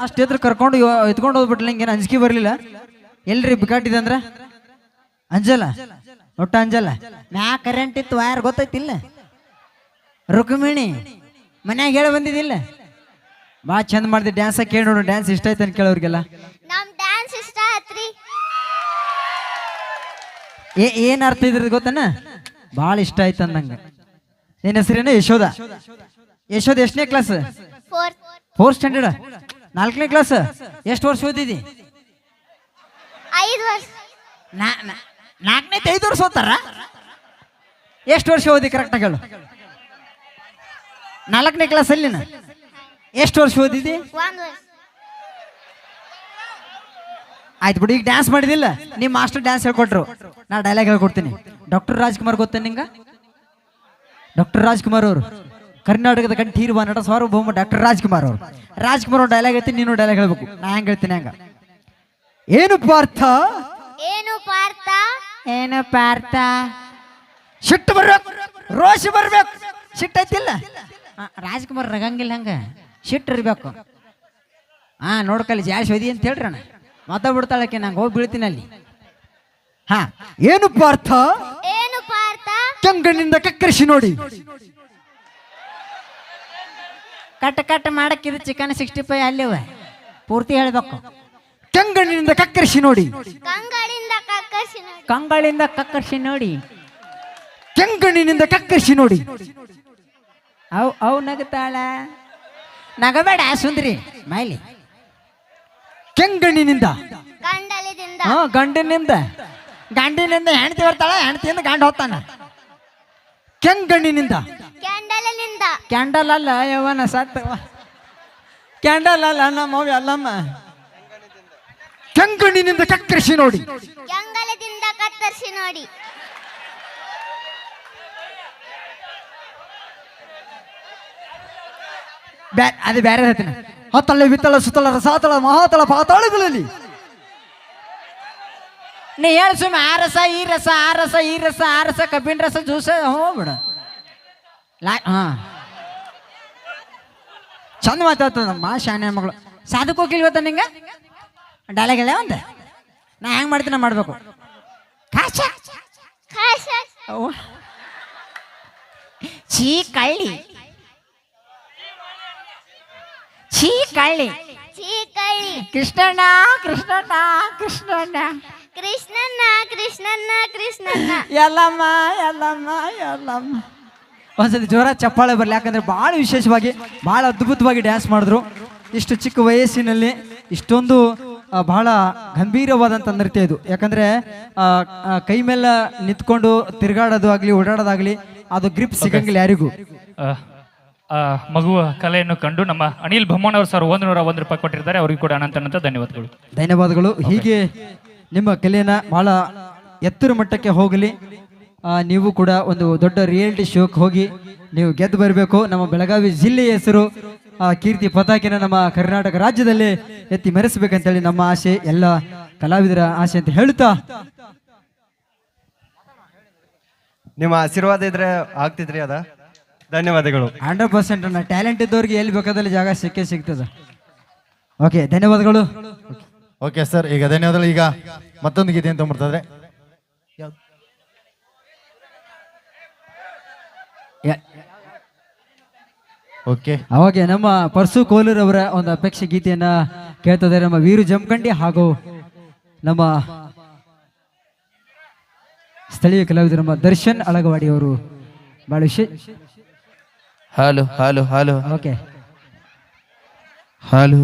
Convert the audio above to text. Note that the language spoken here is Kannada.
ಅಷ್ಟಿದ್ರು ಕರ್ಕೊಂಡು ಎತ್ಕೊಂಡು ಹೋಗ್ಬಿಟ್ಲ ಹಿಂಗೇನು ಅಂಜಿಕೆ ಬರ್ಲಿಲ್ಲ ಎಲ್ರಿ ಬಿಕಾಟಿದೆ ಅಂದ್ರ ಅಂಜಲ್ಲ ಒಟ್ಟ ಅಂಜಲ್ಲ ಮ್ಯಾ ಕರೆಂಟ್ ಇತ್ತು ವಯರ್ ಗೊತ್ತೈತಿಲ್ಲ ರುಕ್ಮಿಣಿ ಮನ್ಯಾಗ ಹೇಳಿ ಬಂದಿದ್ದಿಲ್ಲ ಭಾಳ ಚಂದ ಮಾಡಿದೆ ಡ್ಯಾನ್ಸ್ ಕೇಳಿ ನೋಡು ಡ್ಯಾನ್ಸ್ ಇಷ್ಟ ಆಯ್ತು ಅಂತ ಕೇಳೋರಿಗೆಲ್ಲ ನಮ್ ಡ್ಯಾನ್ಸ್ ಇಷ್ಟ ಆತ್ರಿ ಏನ್ ಅರ್ಥ ಇದ್ರದ್ದು ಗೊತ್ತನ ಭಾಳ ಇಷ್ಟ ಆಯ್ತು ಅಂದಂಗ ಏನ್ ಹೆಸರೇನು ಯಶೋಧ ಯಶೋಧ ಎಷ್ಟನೇ ಕ್ಲಾಸ್ 4th ಸ್ಟ್ಯಾಂಡರ್ಡ್ 4ನೇ ಕ್ಲಾಸ್ ಎಷ್ಟು ವರ್ಷ ಓದಿದಿ 5 ವರ್ಷ 4ನೇ 5 ವರ್ಷ ಓದ್ತಾರ ಎಷ್ಟು ವರ್ಷ ಓದಿ ಕರೆಕ್ಟಾಗಿ ಹೇಳು 4ನೇ ಕ್ಲಾಸ್ ಅಲ್ಲಿನ ಎಷ್ಟು ವರ್ಷ ಓದಿದಿ 1 ವರ್ಷ ಆಯ್ತು ಬಿಡಿ ಈಗ ಡ್ಯಾನ್ಸ್ ಮಾಡಿದಿಲ್ಲ ನಿಮ್ಮ ಮಾಸ್ಟರ್ ಡ್ಯಾನ್ಸ್ ಹೇಳ್ಕೊಟ್ರು ನಾ ಡೈಲಾಗ್ ಹೇಳ್ಕೊಡ್ತೀನಿ ಡಾಕ್ಟರ್ ರಾಜ್ಕುಮಾರ್ ಗೊತ್ತ ನಿಂಗ ಡಾಕ್ಟರ್ ರಾಜ್ಕುಮಾರ್ ಅವರು ಕರ್ನಾಟಕದ ಕಂಠೀರುವ ನಟ ಸಾರ್ವಭೌಮ ಡಾಕ್ಟರ್ ರಾಜ್ಕುಮಾರ್ ಅವ್ರು ಡೈಲಾಗ್ ಐತಿ ನೀನು ಡೈಲಾಗ್ ಹೇಳ್ಬೇಕು ನಾ ಹೆಂಗ್ ಹೇಳ್ತೀನಿ ಹಂಗ ಏನು ಪಾರ್ಥ ಏನು ಪಾರ್ಥ ಸಿಟ್ಟು ಬರ್ಬೇಕು ರೋಷ ಬರ್ಬೇಕು ಸಿಟ್ಟು ಐತಿಲ್ಲ ರಾಜ್ಕುಮಾರ್ ರಗಂಗಿಲ್ಲ ಹಂಗ ಸಿಟ್ಟು ಇರ್ಬೇಕು ನೋಡ್ಕಲ್ಲಿ ಜಾಸ್ತಿ ಓದಿ ಅಂತ ಹೇಳ್ರಿ ಅಣ್ಣ ಮಾತಾಡ್ಬಿಡ್ತಾಳಕ್ಕೆ ನಂಗೆ ಹೋಗಿ ಬೀಳ್ತೀನಿ ಅಲ್ಲಿ ಏನು ಪಾರ್ಥ ಕೆಂಗಣ್ಣಿಂದ ಕಕ್ಕರಿಸಿ ನೋಡಿ ಕಟ್ ಮಾಡಕ್ಕಿದು ಚಿಕನ್ 65 ಅಲ್ಲಿವ ಪೂರ್ತಿ ಹೇಳ್ಬೇಕು ಕೆಂಗಣ್ಣಿನಿಂದ ಕಕ್ಕರಿಸಿ ನೋಡಿ ಕಂಗಳಿಂದ ಕಕ್ಕರಿಸಿ ನೋಡಿ ಕೆಂಗಣ್ಣಿನಿಂದ ಕಕ್ಕರಿಸಿ ನೋಡಿ ಅವು ನಗತಾಳ ನಗಬೇಡ ಸುಂದ್ರಿ ಮೈಲಿ ಕೆಂಗಣ್ಣಿನಿಂದ ಗಂಡಿನಿಂದ ಹೆಂಡತಿ ಬರ್ತಾಳ ಹೆಂಡತಿಯಿಂದ ಗಂಡ ಹೋಗ್ತಾನ ಕೆಂಗಣ್ಣಿನಿಂದ ಕ್ಯಾಂಡಲ್ ಅಲ್ಲ ಯವನ ಸತ್ತ ಕ್ಯಾಂಡಲ್ ಅಲ್ಲ ನಮ್ಮ ಅಲ್ಲಮ್ಮ ಕೆಂಗಣ್ಣಿನಿಂದ ಕತ್ತರಿಸಿ ನೋಡಿ ಅದು ಬೇರೆ ಹೇಳ್ತೀನಿ ಹತ್ತಳೆ ವಿತ್ತಳ ಸುತ್ತಳ ರಸಾತಳ ಮಹಾತಳ ಪಾತಾಳಗಳಲ್ಲಿ ನೀ ಹೇಳ ಸುಮ್ಮನೆ ಆ ರಸ ಈ ರಸ ಆ ರಸ ಈ ರಸ ಆ ರಸ ಕಬ್ಬಿನ ರಸ ಜ್ಯೂಸ ಹೋಗ್ಬಿಡ ಚಂದ ಮಾತಾಡ್ತದಮ್ಮ ಶಾನೆ ಮಗಳು ಸಾಧಕ್ ಹೋಗಿಲ್ ಇವತ್ತ ನಿಂಗ ಡೈಲಾಗ್ ಹೇಳ ಒಂದ ನಾ ಹೆಂಗ್ ಮಾಡ್ತೀನಿ ಮಾಡ್ಬೇಕು ಛೀ ಕಳ್ಳಿ ಛೀ ಕಳ್ಳಿ ಕೃಷ್ಣಣ್ಣ ಕೃಷ್ಣಣ್ಣ ಕೃಷ್ಣಣ್ಣ ಕೃಷ್ಣಣ್ಣ ಕೃಷ್ಣಣ್ಣ ಕೃಷ್ಣಣ್ಣ ಎಲ್ಲಮ್ಮ ಎಲ್ಲಮ್ಮ ಎಲ್ಲಮ್ಮ ಒಂದ್ಸತಿ ಜೋರ ಚಪ್ಪಾಳೆ ಬರಲಿ ಯಾಕಂದ್ರೆ ಭಾಳ ವಿಶೇಷವಾಗಿ ಭಾಳ ಅದ್ಭುತವಾಗಿ ಡ್ಯಾನ್ಸ್ ಮಾಡಿದ್ರು ಇಷ್ಟು ಚಿಕ್ಕ ವಯಸ್ಸಿನಲ್ಲಿ ಇಷ್ಟೊಂದು ಬಹಳ ಗಂಭೀರವಾದಂಥ ನೃತ್ಯ ಇದು ಯಾಕಂದ್ರೆ ಕೈ ಮೇಲೆ ನಿಂತ್ಕೊಂಡು ತಿರುಗಾಡೋದು ಆಗಲಿ ಓಡಾಡೋದಾಗ್ಲಿ ಅದು ಗ್ರಿಪ್ ಸಿಗಂಗಿಲ್ಲ ಯಾರಿಗೂ ಮಗುವ ಕಲೆಯನ್ನು ಕಂಡು ನಮ್ಮ ಅನಿಲ್ ಭಮ್ಮನವರು ಸರ್ 101 ರೂಪಾಯಿ ಕೊಟ್ಟಿದ್ದಾರೆ ಅವರಿಗೂ ಕೂಡ ಅನಂತ ಧನ್ಯವಾದಗಳು ಹೀಗೆ ನಿಮ್ಮ ಕಲೆಯನ್ನ ಬಹಳ ಎತ್ತರ ಮಟ್ಟಕ್ಕೆ ಹೋಗಲಿ ನೀವು ಕೂಡ ಒಂದು ದೊಡ್ಡ ರಿಯಾಲಿಟಿ ಶೋಕ್ಕೆ ಹೋಗಿ ನೀವು ಗೆದ್ದು ಬರಬೇಕು ನಮ್ಮ ಬೆಳಗಾವಿ ಜಿಲ್ಲೆಯ ಹೆಸರು ಕೀರ್ತಿ ಪತಾಕಿನ ನಮ್ಮ ಕರ್ನಾಟಕ ರಾಜ್ಯದಲ್ಲಿ ಎತ್ತಿ ಮೆರೆಸಬೇಕಂತೇಳಿ ನಮ್ಮ ಆಸೆ ಎಲ್ಲ ಕಲಾವಿದರ ಆಸೆ ಅಂತ ಹೇಳ್ತಾ ನಿಮ್ಮ ಆಶೀರ್ವಾದ ಇದ್ರೆ ಆಗ್ತಿದ್ರಿ ಅದ ಧನ್ಯವಾದಗಳು 100% ಟ್ಯಾಲೆಂಟ್ ಇದ್ದವ್ರಿಗೆ ಎಲ್ಲಿ ಬೇಕಾದಲ್ಲಿ ಜಾಗ ಸಿಗ್ತದೆ ಓಕೆ ಧನ್ಯವಾದಗಳು ಓಕೆ ಸರ್ ಈಗ ಧನ್ಯವಾದಗಳು ಈಗ ಮತ್ತೊಂದು ಗೀತೆ ಅಂತ ಬರ್ತಿದ್ರೆ ಓಕೆ ಅವಾಗೆ ನಮ್ಮ ಪರ್ಸು ಕೋಲೂರ್ ಅವರ ಒಂದು ಅಪೇಕ್ಷೆ ಗೀತೆಯನ್ನ ಕೇಳ್ತಿದ್ದಾರೆ ನಮ್ಮ ವೀರು ಜಮಖಂಡಿ ಹಾಗೂ ನಮ್ಮ ಸ್ಥಳೀಯ ಕಲಾವಿದರು ನಮ್ಮ ದರ್ಶನ್ ಅಳಗವಾಡಿ ಅವರು ಬಹಳ hello hello hello okay hello